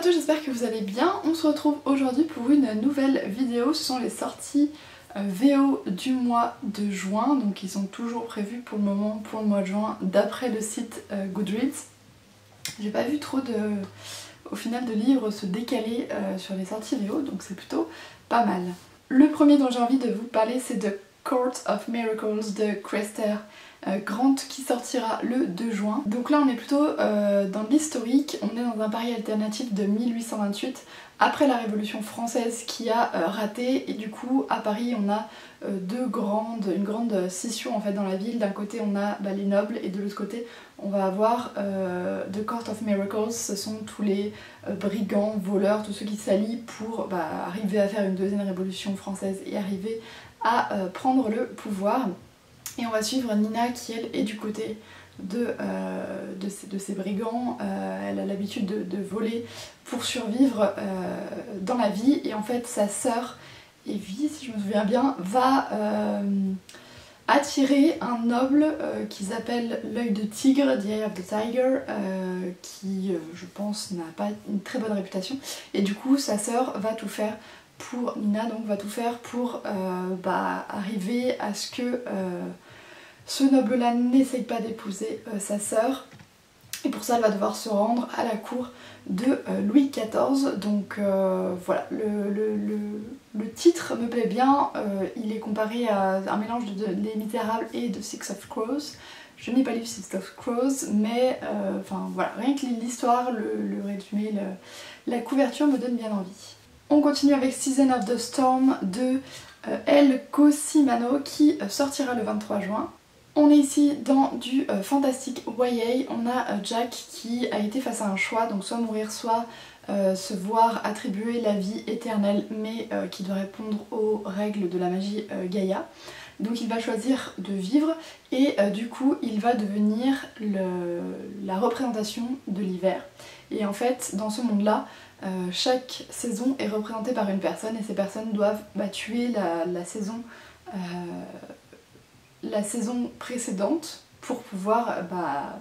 tous, j'espère que vous allez bien. On se retrouve aujourd'hui pour une nouvelle vidéo. Ce sont les sorties VO du mois de juin, donc ils sont toujours prévus pour le moment pour le mois de juin d'après le site Goodreads. J'ai pas vu trop au final de livres se décaler sur les sorties VO, donc c'est plutôt pas mal. Le premier dont j'ai envie de vous parler, c'est The Court of Miracles de Cressida Grant qui sortira le 2 juin. Donc là on est plutôt dans l'historique, on est dans un Paris alternatif de 1828 après la Révolution française qui a raté, et du coup à Paris on a une grande scission en fait dans la ville. D'un côté on a les nobles et de l'autre côté on va avoir The Court of Miracles, ce sont tous les brigands, voleurs, tous ceux qui s'allient pour arriver à faire une deuxième révolution française et arriver à prendre le pouvoir. Et on va suivre Nina qui elle est du côté de ces brigands. Elle a l'habitude de voler pour survivre dans la vie, et en fait sa sœur Evie, si je me souviens bien, va attirer un noble qu'ils appellent l'œil de tigre, The Eye of the Tiger, qui je pense n'a pas une très bonne réputation, et du coup sa sœur va tout faire pour Nina, donc va tout faire pour arriver à ce que ce noble-là n'essaye pas d'épouser sa sœur. Et pour ça elle va devoir se rendre à la cour de Louis XIV. Donc voilà, le titre me plaît bien, il est comparé à un mélange de Les Misérables et de Six of Crows. Je n'ai pas lu Six of Crows, mais enfin voilà, rien que l'histoire, le résumé, la couverture me donne bien envie. On continue avec Season of the Storm de El Cosimano qui sortira le 23 juin. On est ici dans du fantastique YA. On a Jack qui a été face à un choix, donc soit mourir, soit se voir attribuer la vie éternelle, mais qui doit répondre aux règles de la magie Gaïa. Donc il va choisir de vivre, et du coup il va devenir la représentation de l'hiver. Et en fait dans ce monde là, chaque saison est représentée par une personne, et ces personnes doivent tuer la saison précédente pour pouvoir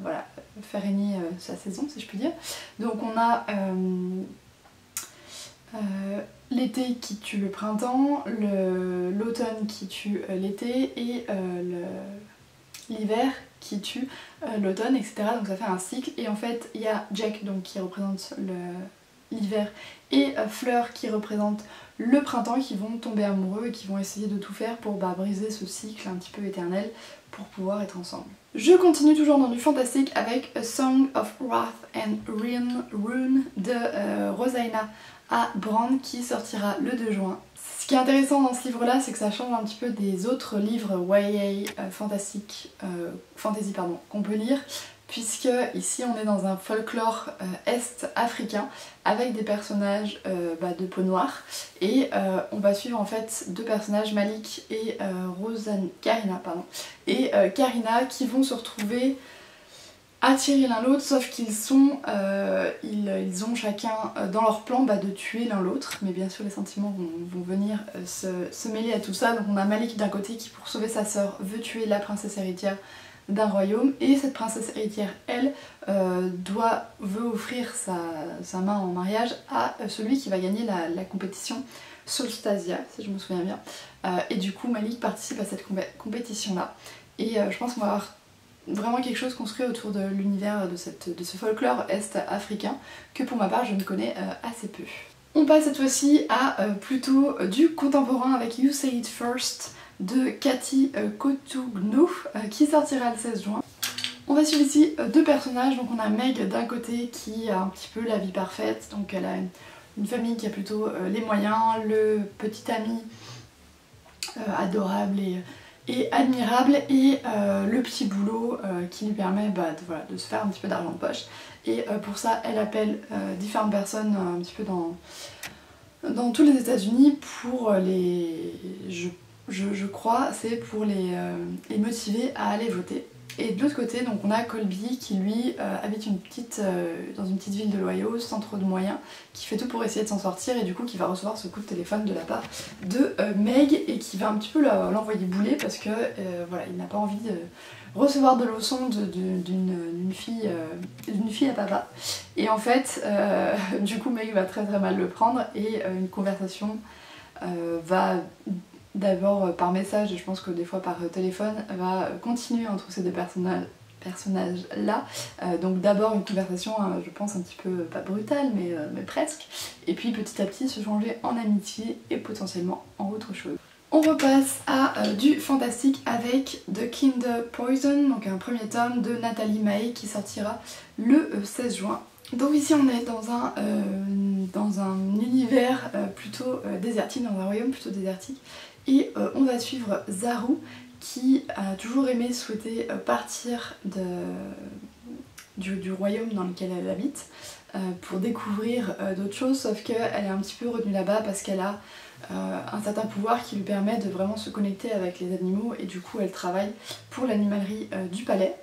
voilà, faire régner sa saison, si je puis dire. Donc on a l'été qui tue le printemps, l'automne qui tue l'été, et l'hiver qui tue l'automne, etc. Donc ça fait un cycle. Et en fait il y a Jack donc, qui représente l'hiver, et Fleur qui représente le printemps, qui vont tomber amoureux et qui vont essayer de tout faire pour briser ce cycle un petit peu éternel pour pouvoir être ensemble. Je continue toujours dans du fantastique avec A Song of Wrath and Ruin de Rosaina A. Brand qui sortira le 2 juin. Ce qui est intéressant dans ce livre là, c'est que ça change un petit peu des autres livres YA fantasy qu'on peut lire, puisque ici on est dans un folklore est-africain avec des personnages de peau noire, et on va suivre en fait deux personnages, Malik et Karina, qui vont se retrouver attirés l'un l'autre, sauf qu'ils ils ont chacun dans leur plan de tuer l'un l'autre, mais bien sûr les sentiments vont venir se mêler à tout ça. Donc on a Malik d'un côté qui, pour sauver sa sœur, veut tuer la princesse héritière d'un royaume, et cette princesse héritière, elle, veut offrir sa main en mariage à celui qui va gagner la compétition Solstasia, si je me souviens bien. Et du coup Malik participe à cette compétition là, et je pense qu'on va avoir vraiment quelque chose construit autour de l'univers de ce folklore est-africain que pour ma part je ne connais assez peu. On passe cette fois-ci à plutôt du contemporain avec You Say It First de Cathy Cotugno qui sortira le 16 juin. On va suivre ici deux personnages. Donc on a Meg d'un côté qui a un petit peu la vie parfaite, donc elle a une famille qui a plutôt les moyens, le petit ami adorable et admirable, et le petit boulot qui lui permet de se faire un petit peu d'argent de poche. Et pour ça elle appelle différentes personnes un petit peu dans tous les États-Unis pour je crois c'est pour les motiver à aller voter. Et de l'autre côté, donc on a Colby qui lui habite dans une petite ville de l'Ohio sans trop de moyens, qui fait tout pour essayer de s'en sortir, et du coup qui va recevoir ce coup de téléphone de la part de Meg, et qui va un petit peu l'envoyer bouler parce que voilà, il n'a pas envie recevoir de leçons d'une fille à papa. Et en fait, du coup Meg va très mal le prendre et une conversation va d'abord par message et je pense que des fois par téléphone va continuer entre ces deux personnages là. Donc d'abord une conversation je pense un petit peu pas brutale mais presque, et puis petit à petit se changer en amitié et potentiellement en autre chose. On repasse à du fantastique avec The Kinder Poison, donc un premier tome de Nathalie Mahé qui sortira le 16 juin. Donc ici on est dans un univers plutôt désertique, dans un royaume plutôt désertique, et on va suivre Zaru qui a toujours souhaité partir du royaume dans lequel elle habite pour découvrir d'autres choses, sauf qu'elle est un petit peu retenue là-bas parce qu'elle a un certain pouvoir qui lui permet de vraiment se connecter avec les animaux, et du coup elle travaille pour l'animalerie du palais.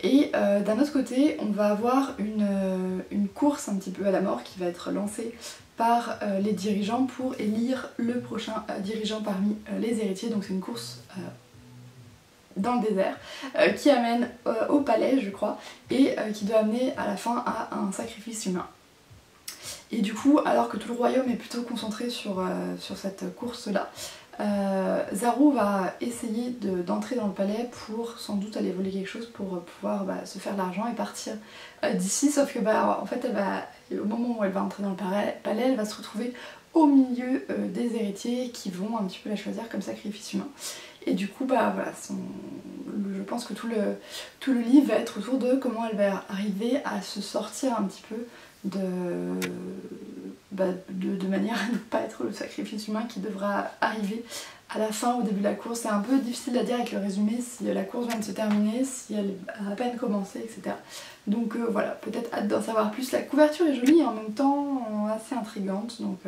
Et d'un autre côté, on va avoir une course un petit peu à la mort qui va être lancée par les dirigeants pour élire le prochain dirigeant parmi les héritiers. Donc c'est une course dans le désert qui amène au palais, je crois, et qui doit amener à la fin à un sacrifice humain. Et du coup, alors que tout le royaume est plutôt concentré sur cette course-là, Zaru va essayer d'entrer dans le palais pour sans doute aller voler quelque chose pour pouvoir se faire l'argent et partir d'ici, sauf que en fait au moment où elle va entrer dans le palais, elle va se retrouver au milieu des héritiers qui vont un petit peu la choisir comme sacrifice humain. Et du coup voilà, je pense que tout le livre va être autour de comment elle va arriver à se sortir un petit peu de manière à ne pas être le sacrifice humain qui devra arriver à la fin, au début de la course. C'est un peu difficile à dire avec le résumé si la course vient de se terminer, si elle a à peine commencé, etc. Donc voilà, peut-être hâte d'en savoir plus. La couverture est jolie et en même temps assez intrigante, donc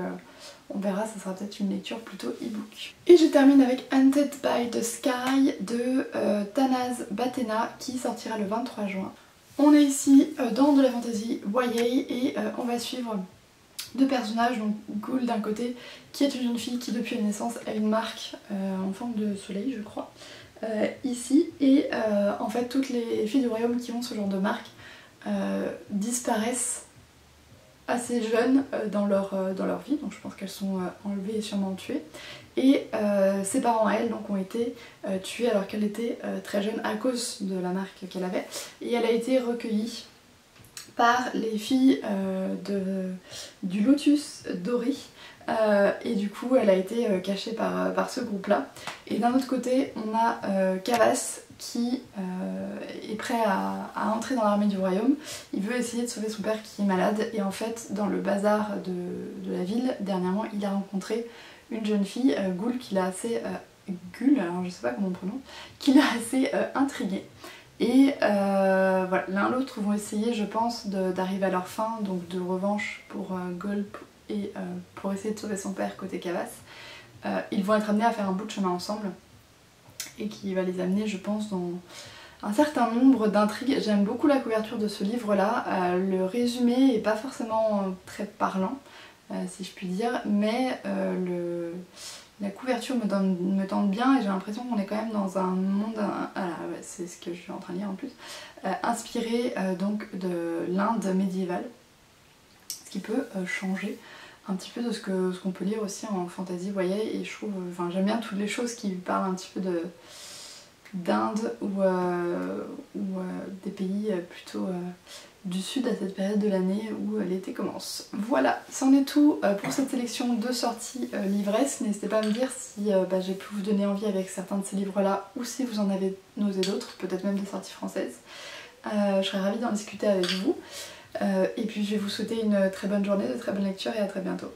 on verra, ça sera peut-être une lecture plutôt e-book. Et je termine avec Haunted by the Sky de Tanaz Batena qui sortira le 23 juin. On est ici dans de la fantasy YA et on va suivre deux personnages, donc Ghoul d'un côté, qui est une jeune fille qui depuis la naissance a une marque en forme de soleil, je crois, ici, et en fait toutes les filles du royaume qui ont ce genre de marque disparaissent assez jeunes dans leur vie, donc je pense qu'elles sont enlevées et sûrement tuées, et ses parents, elles, donc, ont été tués alors qu'elle était très jeune à cause de la marque qu'elle avait, et elle a été recueillie par les filles du Lotus Doré, et du coup elle a été cachée par ce groupe là. Et d'un autre côté on a Kavas qui est prêt à entrer dans l'armée du royaume. Il veut essayer de sauver son père qui est malade, et en fait dans le bazar de la ville dernièrement il a rencontré une jeune fille, Ghoul, qui l'a assez Gul, alors je sais pas comment on prononce, qui l'a assez intriguée. Et voilà, l'un l'autre vont essayer, je pense, d'arriver à leur fin, donc de revanche pour Gulp et pour essayer de sauver son père côté Kavas. Ils vont être amenés à faire un bout de chemin ensemble et qui va les amener, je pense, dans un certain nombre d'intrigues. J'aime beaucoup la couverture de ce livre-là. Le résumé est pas forcément très parlant, si je puis dire, mais la couverture me tente bien et j'ai l'impression qu'on est quand même dans un monde, ouais, c'est ce que je suis en train de lire en plus, inspiré donc de l'Inde médiévale, ce qui peut changer un petit peu de ce qu'on peut lire aussi en fantasy YA, et je trouve, j'aime bien toutes les choses qui parlent un petit peu d'Inde ou des pays plutôt du sud à cette période de l'année où l'été commence. Voilà, c'en est tout pour cette sélection de sorties livresses. N'hésitez pas à me dire si j'ai pu vous donner envie avec certains de ces livres-là, ou si vous en avez osé d'autres, peut-être même des sorties françaises. Je serais ravie d'en discuter avec vous. Et puis je vais vous souhaiter une très bonne journée, de très bonnes lectures et à très bientôt.